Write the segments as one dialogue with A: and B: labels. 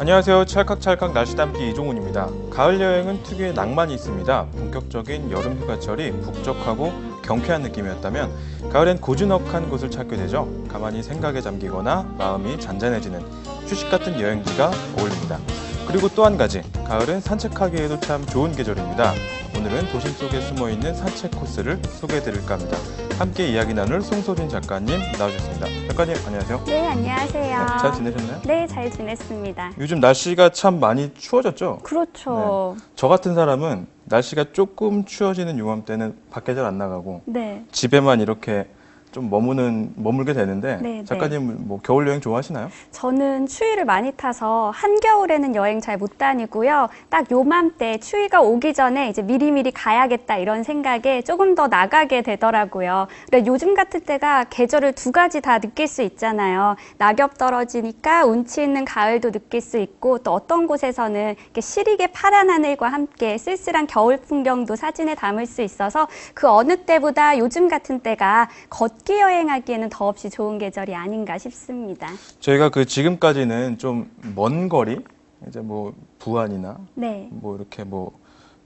A: 안녕하세요. 찰칵찰칵 날씨 담기 이종훈입니다. 가을 여행은 특유의 낭만이 있습니다. 본격적인 여름 휴가철이 북적하고 경쾌한 느낌이었다면 가을엔 고즈넉한 곳을 찾게 되죠. 가만히 생각에 잠기거나 마음이 잔잔해지는 휴식 같은 여행지가 어울립니다. 그리고 또 한 가지, 가을은 산책하기에도 참 좋은 계절입니다. 오늘은 도심 속에 숨어있는 산책 코스를 소개해드릴까 합니다. 함께 이야기 나눌 송소진 작가님 나오셨습니다. 작가님 안녕하세요.
B: 네, 안녕하세요.
A: 네, 잘 지내셨나요?
B: 네, 잘 지냈습니다.
A: 요즘 날씨가 참 많이 추워졌죠?
B: 그렇죠.
A: 네. 저 같은 사람은 날씨가 조금 추워지는 요맘때는 밖에 잘 안 나가고
B: 네.
A: 집에만 이렇게 좀 머물게 되는데
B: 네,
A: 작가님 뭐 겨울 여행 좋아하시나요?
B: 저는 추위를 많이 타서 한겨울에는 여행 잘 못 다니고요. 딱 요맘때 추위가 오기 전에 이제 미리미리 가야겠다 이런 생각에 조금 더 나가게 되더라고요. 근데 요즘 같은 때가 계절을 두 가지 다 느낄 수 있잖아요. 낙엽 떨어지니까 운치 있는 가을도 느낄 수 있고 또 어떤 곳에서는 이렇게 시리게 파란 하늘과 함께 쓸쓸한 겨울 풍경도 사진에 담을 수 있어서 그 어느 때보다 요즘 같은 때가 걷기 여행하기에는 더없이 좋은 계절이 아닌가 싶습니다.
A: 저희가 지금까지는 좀 먼 거리 이제 뭐 부안이나
B: 네.
A: 뭐 이렇게 뭐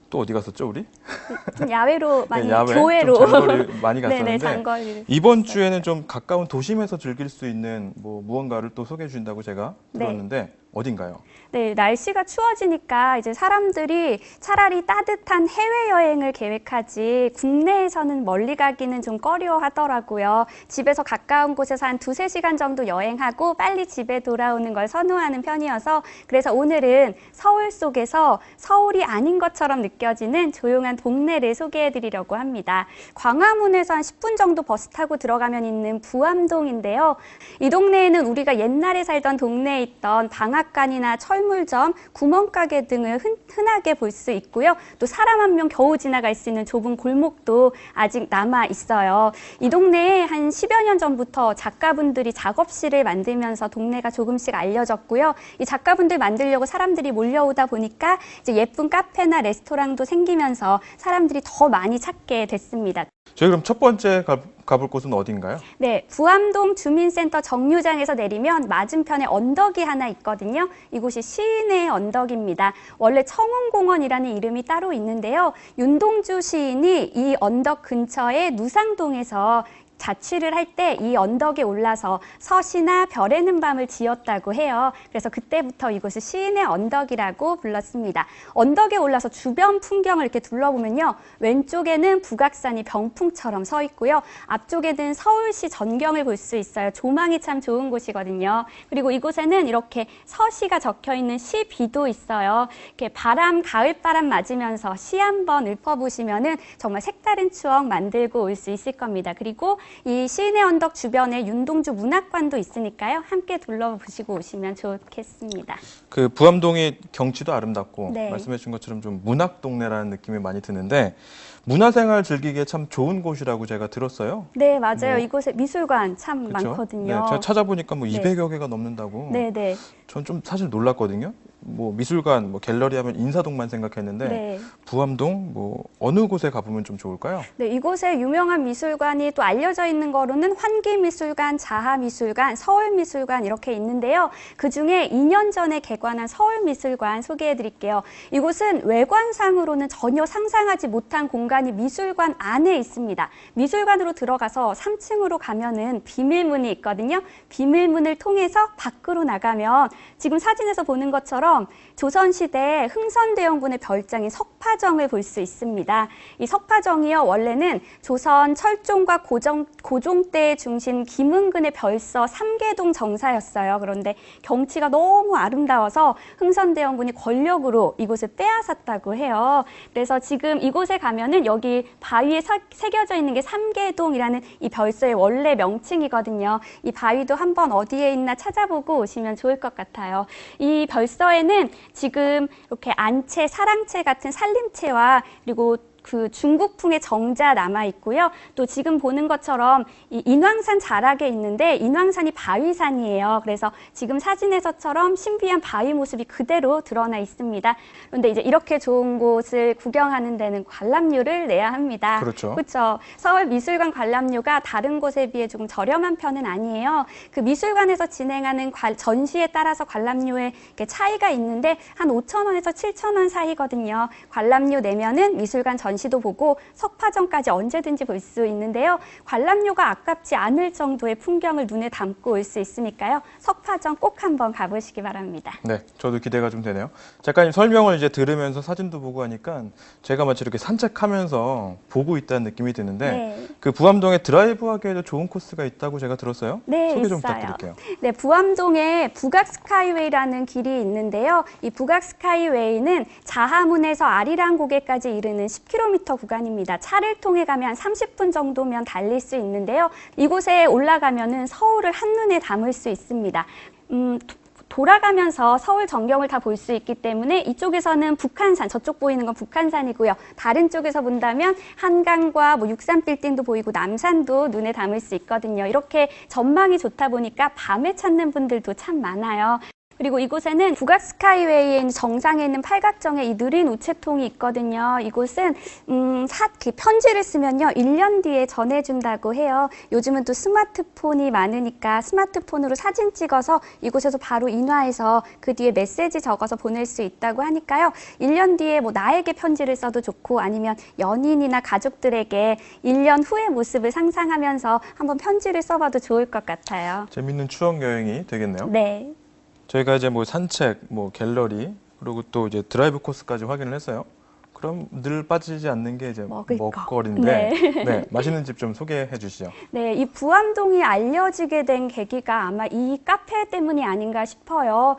A: 또 어디 갔었죠 우리?
B: 좀 야외로 많이
A: 야외,
B: 교외로
A: 좀 장거리 많이 갔었는데
B: 네네, 장거리를
A: 이번 주에는 좀 가까운 도심에서 즐길 수 있는 뭐 무언가를 또 소개해 주신다고 제가 들었는데 어딘가요?
B: 네, 날씨가 추워지니까 이제 사람들이 차라리 따뜻한 해외여행을 계획하지 국내에서는 멀리 가기는 좀 꺼려 하더라고요. 집에서 가까운 곳에서 한 2~3시간 정도 여행하고 빨리 집에 돌아오는 걸 선호하는 편이어서 그래서 오늘은 서울 속에서 서울이 아닌 것처럼 느껴지는 조용한 동네를 소개해드리려고 합니다. 광화문에서 한 10분 정도 버스 타고 들어가면 있는 부암동인데요. 이 동네에는 우리가 옛날에 살던 동네에 있던 방앗간이나 철물점, 구멍가게 등을 흔하게 볼 수 있고요. 또 사람 한 명 겨우 지나갈 수 있는 좁은 골목도 아직 남아 있어요. 이 동네에 한 10여 년 전부터 작가분들이 작업실을 만들면서 동네가 조금씩 알려졌고요. 이 작가분들 만들려고 사람들이 몰려오다 보니까 이제 예쁜 카페나 레스토랑도 생기면서 사람들이 더 많이 찾게 됐습니다.
A: 저희 그럼 첫 번째 가볼 곳은 어딘가요?
B: 네, 부암동 주민센터 정류장에서 내리면 맞은편에 언덕이 하나 있거든요. 이곳이 시인의 언덕입니다. 원래 청운공원이라는 이름이 따로 있는데요. 윤동주 시인이 이 언덕 근처의 누상동에서 자취를 할 때 이 언덕에 올라서 서시나 별에는 밤을 지었다고 해요. 그래서 그때부터 이곳을 시인의 언덕이라고 불렀습니다. 언덕에 올라서 주변 풍경을 이렇게 둘러보면요. 왼쪽에는 북악산이 병풍처럼 서 있고요. 앞쪽에는 서울시 전경을 볼 수 있어요. 조망이 참 좋은 곳이거든요. 그리고 이곳에는 이렇게 서시가 적혀 있는 시비도 있어요. 이렇게 가을바람 맞으면서 시 한번 읊어보시면은 정말 색다른 추억 만들고 올 수 있을 겁니다. 그리고 이 시인의 언덕 주변에 윤동주 문학관도 있으니까요. 함께 둘러보시고 오시면 좋겠습니다.
A: 그 부암동이 경치도 아름답고
B: 네.
A: 말씀해 주신 것처럼 좀 문학 동네라는 느낌이 많이 드는데 문화생활 즐기기에 참 좋은 곳이라고 제가 들었어요.
B: 네, 맞아요.
A: 뭐,
B: 이곳에 미술관 참
A: 그렇죠?
B: 많거든요.
A: 네, 제가 찾아보니까 뭐
B: 네.
A: 200여 개가 넘는다고.
B: 네, 네.
A: 전 좀 사실 놀랐거든요. 뭐 미술관, 뭐 갤러리 하면 인사동만 생각했는데
B: 네.
A: 부암동 뭐 어느 곳에 가보면 좀 좋을까요?
B: 네, 이곳에 유명한 미술관이 또 알려져 있는 거로는 환기미술관, 자하미술관, 서울미술관 이렇게 있는데요. 그중에 2년 전에 개관한 서울미술관 소개해드릴게요. 이곳은 외관상으로는 전혀 상상하지 못한 공간이 미술관 안에 있습니다. 미술관으로 들어가서 3층으로 가면은 비밀문이 있거든요. 비밀문을 통해서 밖으로 나가면 지금 사진에서 보는 것처럼 조선시대 흥선대원군의 별장인 석파정을 볼 수 있습니다. 이 석파정이요, 원래는 조선 철종과 고종 때의 중심 김은근의 별서 삼계동 정사였어요. 그런데 경치가 너무 아름다워서 흥선대원군이 권력으로 이곳을 빼앗았다고 해요. 그래서 지금 이곳에 가면은 여기 바위에 새겨져 있는 게 삼계동이라는 이 별서의 원래 명칭이거든요. 이 바위도 한번 어디에 있나 찾아보고 오시면 좋을 것 같아요. 이 별서에는 지금 이렇게 안채, 사랑채 같은 살림채와 그리고 그 중국풍의 정자 남아 있고요. 또 지금 보는 것처럼 이 인왕산 자락에 있는데 인왕산이 바위산이에요. 그래서 지금 사진에서처럼 신비한 바위 모습이 그대로 드러나 있습니다. 그런데 이제 이렇게 좋은 곳을 구경하는 데는 관람료를 내야 합니다.
A: 그렇죠.
B: 그렇죠. 서울미술관 관람료가 다른 곳에 비해 조금 저렴한 편은 아니에요. 그 미술관에서 진행하는 전시에 따라서 관람료에 차이가 있는데 한 5,000원에서 7,000원 사이거든요. 관람료 내면은 미술관 전시도 보고 석파전까지 언제든지 볼 수 있는데요. 관람료가 아깝지 않을 정도의 풍경을 눈에 담고 올 수 있으니까요. 석파전 꼭 한번 가보시기 바랍니다.
A: 네, 저도 기대가 좀 되네요. 작가님 설명을 이제 들으면서 사진도 보고 하니까 제가 마치 이렇게 산책하면서 보고 있다는 느낌이 드는데
B: 네.
A: 그 부암동에 드라이브하기에도 좋은 코스가 있다고 제가 들었어요.
B: 네,
A: 소개 좀
B: 있어요.
A: 부탁드릴게요.
B: 네, 부암동에 북악스카이웨이라는 길이 있는데요. 이 북악스카이웨이는 자하문에서 아리랑 고개까지 이르는 10km 구간입니다. 차를 통해 가면 한 30분 정도면 달릴 수 있는데요. 이곳에 올라가면은 서울을 한눈에 담을 수 있습니다. 돌아가면서 서울 전경을 다 볼 수 있기 때문에 이쪽에서는 북한산, 저쪽 보이는 건 북한산이고요. 다른 쪽에서 본다면 한강과 뭐 63빌딩도 보이고 남산도 눈에 담을 수 있거든요. 이렇게 전망이 좋다 보니까 밤에 찾는 분들도 참 많아요. 그리고 이곳에는 북악스카이웨이의 정상에 있는 팔각정에 이 느린 우체통이 있거든요. 이곳은 편지를 쓰면요 1년 뒤에 전해준다고 해요. 요즘은 또 스마트폰이 많으니까 스마트폰으로 사진 찍어서 이곳에서 바로 인화해서 그 뒤에 메시지 적어서 보낼 수 있다고 하니까요. 1년 뒤에 뭐 나에게 편지를 써도 좋고 아니면 연인이나 가족들에게 1년 후의 모습을 상상하면서 한번 편지를 써봐도 좋을 것 같아요.
A: 재밌는 추억 여행이 되겠네요.
B: 네.
A: 저희가 이제 뭐 산책, 뭐 갤러리, 그리고 또 이제 드라이브 코스까지 확인을 했어요. 그럼 늘 빠지지 않는 게 이제
B: 먹을 거.
A: 먹거리인데,
B: 네.
A: 네, 맛있는 집 좀 소개해 주시죠.
B: 네, 이 부암동이 알려지게 된 계기가 아마 이 카페 때문이 아닌가 싶어요.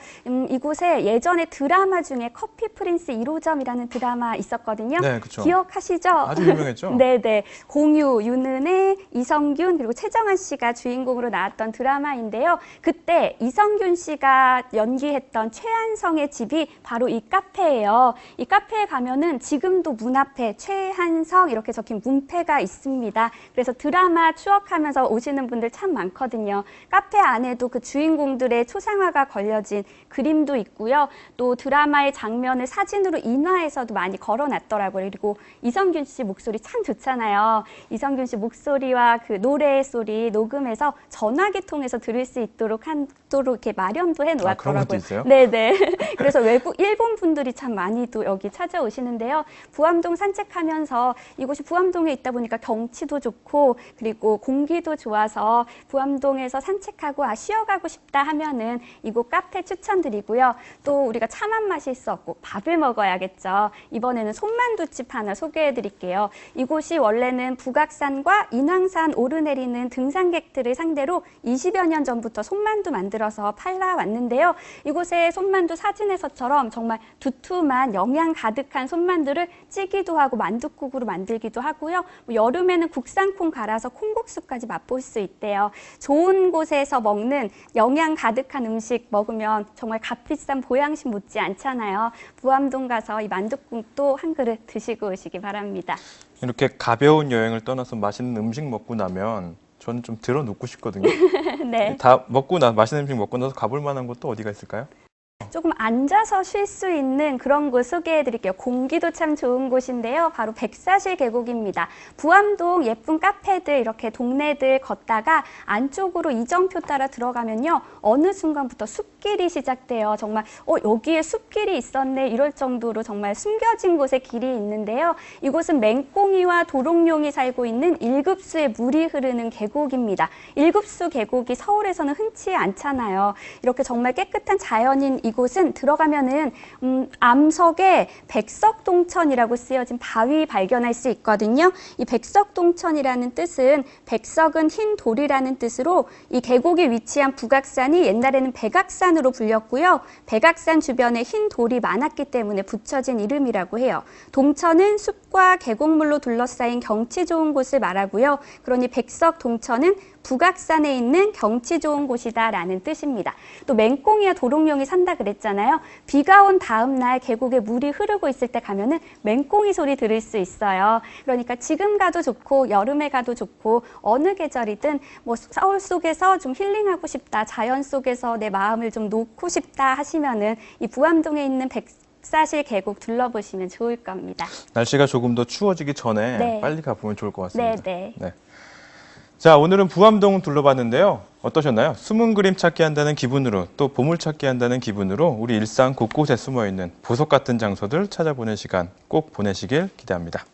B: 이곳에 예전에 드라마 중에 커피 프린스 1호점이라는 드라마 있었거든요.
A: 네, 그렇죠.
B: 기억하시죠?
A: 아주 유명했죠.
B: 네네. 공유, 윤은혜, 이성균 그리고 최정한 씨가 주인공으로 나왔던 드라마인데요. 그때 이성균 씨가 연기했던 최한성의 집이 바로 이 카페예요. 이 카페에 가면은 지금도 문 앞에 최한성 이렇게 적힌 문패가 있습니다. 그래서 드라마 추억하면서 오시는 분들 참 많거든요. 카페 안에도 그 주인공들의 초상화가 걸려진 그림도 있고요. 또 드라마의 장면을 사진으로 인화해서도 많이 걸어놨더라고요. 그리고 이성균 씨 목소리 참 좋잖아요. 이성균 씨 목소리와 그 노래 소리 녹음해서 전화기 통해서 들을 수 있도록 이렇게 마련도 해놓았더라고요.
A: 그런 것도 있어요?
B: 네네. 그래서 일본 분들이 참 많이 또 여기 찾아오시는데요. 부암동 산책하면서 이곳이 부암동에 있다 보니까 경치도 좋고 그리고 공기도 좋아서 부암동에서 산책하고 쉬어가고 싶다 하면은 이곳 카페 추천드리고요. 또 우리가 차만 마실 수 없고 밥을 먹어야겠죠. 이번에는 손만두집 하나 소개해 드릴게요. 이곳이 원래는 북악산과 인왕산 오르내리는 등산객들을 상대로 20여 년 전부터 손만두 만들어서 팔아왔는데요. 이곳의 손만두 사진에서처럼 정말 두툼한 영양 가득한 손만두를 찌기도 하고 만둣국으로 만들기도 하고요. 여름에는 국산콩 갈아서 콩국수까지 맛볼 수 있대요. 좋은 곳에서 먹는 영양 가득한 음식 먹으면 정말 값비싼 보양식 못지 않잖아요. 부암동 가서 이 만둣국도 한 그릇 드시고 오시기 바랍니다.
A: 이렇게 가벼운 여행을 떠나서 맛있는 음식 먹고 나면 저는 좀 들어 눕고 싶거든요.
B: 네.
A: 다 맛있는 음식 먹고 나서 가볼 만한 곳도 어디가 있을까요?
B: 조금 앉아서 쉴 수 있는 그런 곳 소개해 드릴게요. 공기도 참 좋은 곳인데요. 바로 백사실 계곡입니다. 부암동 예쁜 카페들 이렇게 동네들 걷다가 안쪽으로 이정표 따라 들어가면요. 어느 순간부터 숲길이 시작돼요. 정말 여기에 숲길이 있었네 이럴 정도로 정말 숨겨진 곳에 길이 있는데요. 이곳은 맹꽁이와 도롱뇽이 살고 있는 일급수의 물이 흐르는 계곡입니다. 일급수 계곡이 서울에서는 흔치 않잖아요. 이렇게 정말 깨끗한 자연인 이곳은 들어가면은 암석에 백석동천이라고 쓰여진 바위 발견할 수 있거든요. 이 백석동천이라는 뜻은 백석은 흰 돌이라는 뜻으로 이 계곡에 위치한 북악산이 옛날에는 백악산으로 불렸고요. 백악산 주변에 흰 돌이 많았기 때문에 붙여진 이름이라고 해요. 동천은 숲과 계곡물로 둘러싸인 경치 좋은 곳을 말하고요. 그러니 백석동천은 북악산에 있는 경치 좋은 곳이다라는 뜻입니다. 또 맹꽁이와 도롱뇽이 산다 그랬잖아요. 비가 온 다음 날 계곡에 물이 흐르고 있을 때 가면은 맹꽁이 소리 들을 수 있어요. 그러니까 지금 가도 좋고 여름에 가도 좋고 어느 계절이든 뭐 서울 속에서 좀 힐링하고 싶다, 자연 속에서 내 마음을 좀 놓고 싶다 하시면은 이 부암동에 있는 백사실 계곡 둘러보시면 좋을 겁니다.
A: 날씨가 조금 더 추워지기 전에
B: 네.
A: 빨리 가보면 좋을 것 같습니다.
B: 네.
A: 자, 오늘은 부암동 둘러봤는데요. 어떠셨나요? 숨은 그림 찾기 한다는 기분으로 또 보물 찾기 한다는 기분으로 우리 일상 곳곳에 숨어있는 보석 같은 장소들 찾아보는 시간 꼭 보내시길 기대합니다.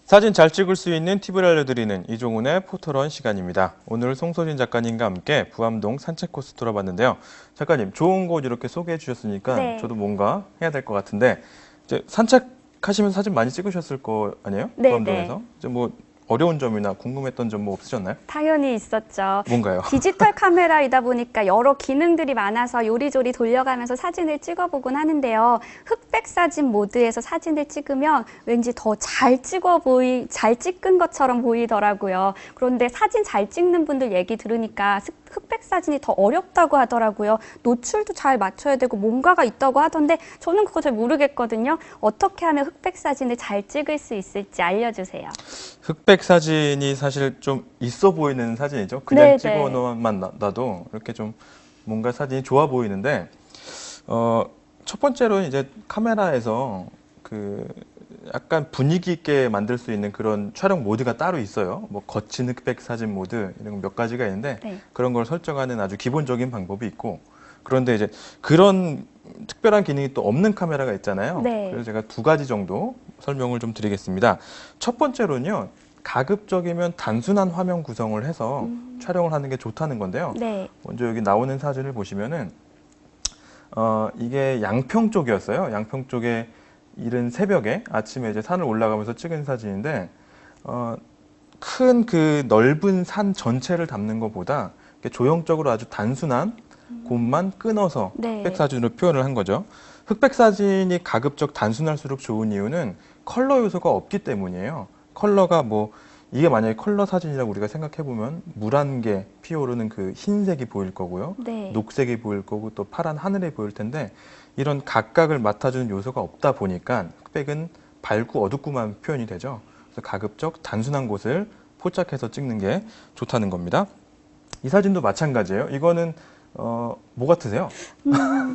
A: 사진 잘 찍을 수 있는 팁을 알려드리는 이종훈의 포토런 시간입니다. 오늘 송소진 작가님과 함께 부암동 산책 코스 돌아봤는데요. 작가님, 좋은 곳 이렇게 소개해 주셨으니까
B: 네.
A: 저도 뭔가 해야 될 것 같은데 이제 산책하시면서 사진 많이 찍으셨을 거 아니에요?
B: 네,
A: 부암동에서? 이제 뭐 어려운 점이나 궁금했던 점 뭐 없으셨나요?
B: 당연히 있었죠.
A: 뭔가요?
B: 디지털 카메라이다 보니까 여러 기능들이 많아서 요리조리 돌려가면서 사진을 찍어보곤 하는데요. 흑백 사진 모드에서 사진을 찍으면 왠지 더 잘 찍은 것처럼 보이더라고요. 그런데 사진 잘 찍는 분들 얘기 들으니까 흑백 사진이 더 어렵다고 하더라고요. 노출도 잘 맞춰야 되고 뭔가가 있다고 하던데 저는 그거 잘 모르겠거든요. 어떻게 하면 흑백 사진을 잘 찍을 수 있을지 알려주세요.
A: 흑백 사진이 사실 좀 있어 보이는 사진이죠. 그냥
B: 네,
A: 찍어만 놔도 이렇게 좀 뭔가 사진이 좋아 보이는데 첫 번째로는 이제 카메라에서 그 약간 분위기 있게 만들 수 있는 그런 촬영 모드가 따로 있어요. 뭐 거친 흑백 사진 모드 이런 몇 가지가 있는데
B: 네.
A: 그런 걸 설정하는 아주 기본적인 방법이 있고 그런데 이제 그런 특별한 기능이 또 없는 카메라가 있잖아요.
B: 네.
A: 그래서 제가 두 가지 정도 설명을 좀 드리겠습니다. 첫 번째로는요. 가급적이면 단순한 화면 구성을 해서 촬영을 하는 게 좋다는 건데요.
B: 네.
A: 먼저 여기 나오는 사진을 보시면은 이게 양평 쪽이었어요. 양평 쪽에 이른 새벽에 아침에 이제 산을 올라가면서 찍은 사진인데 큰 그 넓은 산 전체를 담는 것보다 이렇게 조형적으로 아주 단순한 곳만 끊어서
B: 네.
A: 흑백 사진으로 표현을 한 거죠. 흑백 사진이 가급적 단순할수록 좋은 이유는 컬러 요소가 없기 때문이에요. 컬러가 뭐 이게 만약에 컬러 사진이라고 우리가 생각해 보면 물 한 개 피어오르는 그 흰색이 보일 거고요.
B: 네.
A: 녹색이 보일 거고 또 파란 하늘이 보일 텐데 이런 각각을 맡아주는 요소가 없다 보니까 흑백은 밝고 어둡고만 표현이 되죠. 그래서 가급적 단순한 곳을 포착해서 찍는 게 좋다는 겁니다. 이 사진도 마찬가지예요. 이거는 뭐 같으세요?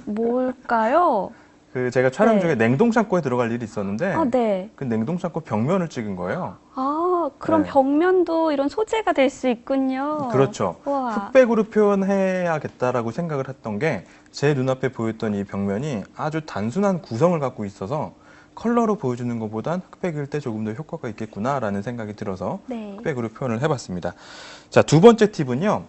B: 뭘까요?
A: 그 제가 촬영
B: 네.
A: 중에 냉동창고에 들어갈 일이 있었는데
B: 아, 네.
A: 그 냉동창고 벽면을 찍은 거예요.
B: 아, 그럼
A: 네.
B: 벽면도 이런 소재가 될 수 있군요.
A: 그렇죠.
B: 우와.
A: 흑백으로 표현해야겠다라고 생각을 했던 게 제 눈앞에 보였던 이 벽면이 아주 단순한 구성을 갖고 있어서 컬러로 보여주는 것보단 흑백일 때 조금 더 효과가 있겠구나라는 생각이 들어서
B: 네.
A: 흑백으로 표현을 해봤습니다. 자, 두 번째 팁은요.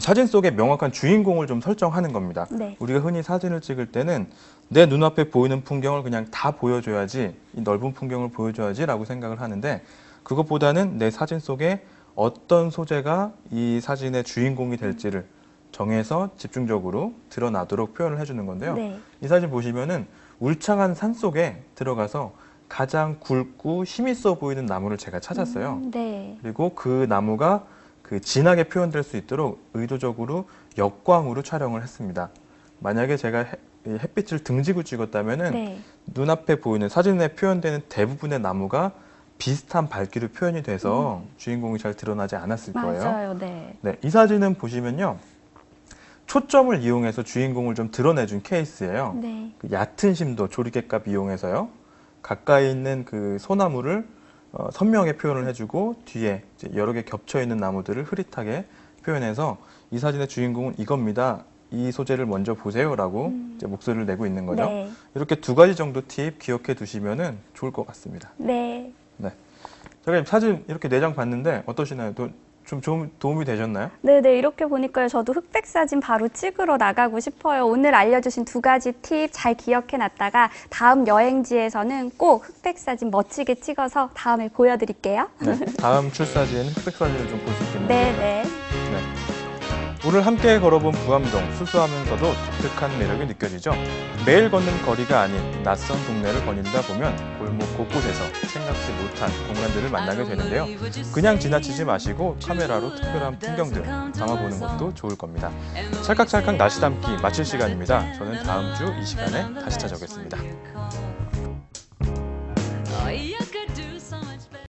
A: 사진 속에 명확한 주인공을 좀 설정하는 겁니다.
B: 네.
A: 우리가 흔히 사진을 찍을 때는 내 눈앞에 보이는 풍경을 그냥 다 보여줘야지, 이 넓은 풍경을 보여줘야지라고 생각을 하는데 그것보다는 내 사진 속에 어떤 소재가 이 사진의 주인공이 될지를 정해서 집중적으로 드러나도록 표현을 해주는 건데요.
B: 네.
A: 이 사진 보시면은 울창한 산 속에 들어가서 가장 굵고 힘 있어 보이는 나무를 제가 찾았어요.
B: 네.
A: 그리고 그 나무가 그 진하게 표현될 수 있도록 의도적으로 역광으로 촬영을 했습니다. 만약에 제가 햇빛을 등지고 찍었다면은
B: 네.
A: 눈앞에 보이는 사진에 표현되는 대부분의 나무가 비슷한 밝기로 표현이 돼서 주인공이 잘 드러나지 않았을 거예요.
B: 맞아요. 네.
A: 네, 이 사진은 보시면요. 초점을 이용해서 주인공을 좀 드러내준 케이스예요.
B: 네.
A: 그 얕은 심도, 조리개값 이용해서요. 가까이 있는 그 소나무를 선명하게 표현을 해주고 뒤에 이제 여러 개 겹쳐 있는 나무들을 흐릿하게 표현해서 이 사진의 주인공은 이겁니다. 이 소재를 먼저 보세요라고 이제 목소리를 내고 있는 거죠.
B: 네.
A: 이렇게 두 가지 정도 팁 기억해 두시면은 좋을 것 같습니다.
B: 네.
A: 네. 제가 사진 이렇게 4장 봤는데 어떠시나요? 좀 도움이 되셨나요?
B: 네네, 이렇게 보니까요. 저도 흑백 사진 바로 찍으러 나가고 싶어요. 오늘 알려주신 두 가지 팁 잘 기억해 놨다가 다음 여행지에서는 꼭 흑백 사진 멋지게 찍어서 다음에 보여드릴게요.
A: 네. 다음 출사지에는 흑백 사진을 좀 볼 수 있겠네요.
B: 네네.
A: 네. 오늘 함께 걸어본 부암동, 수수하면서도 독특한 매력이 느껴지죠. 매일 걷는 거리가 아닌 낯선 동네를 거닐다 보면 골목 곳곳에서 생각지 못한 공간들을 만나게 되는데요. 그냥 지나치지 마시고 카메라로 특별한 풍경들 담아보는 것도 좋을 겁니다. 찰칵찰칵 날씨 담기 마칠 시간입니다. 저는 다음 주 이 시간에 다시 찾아오겠습니다.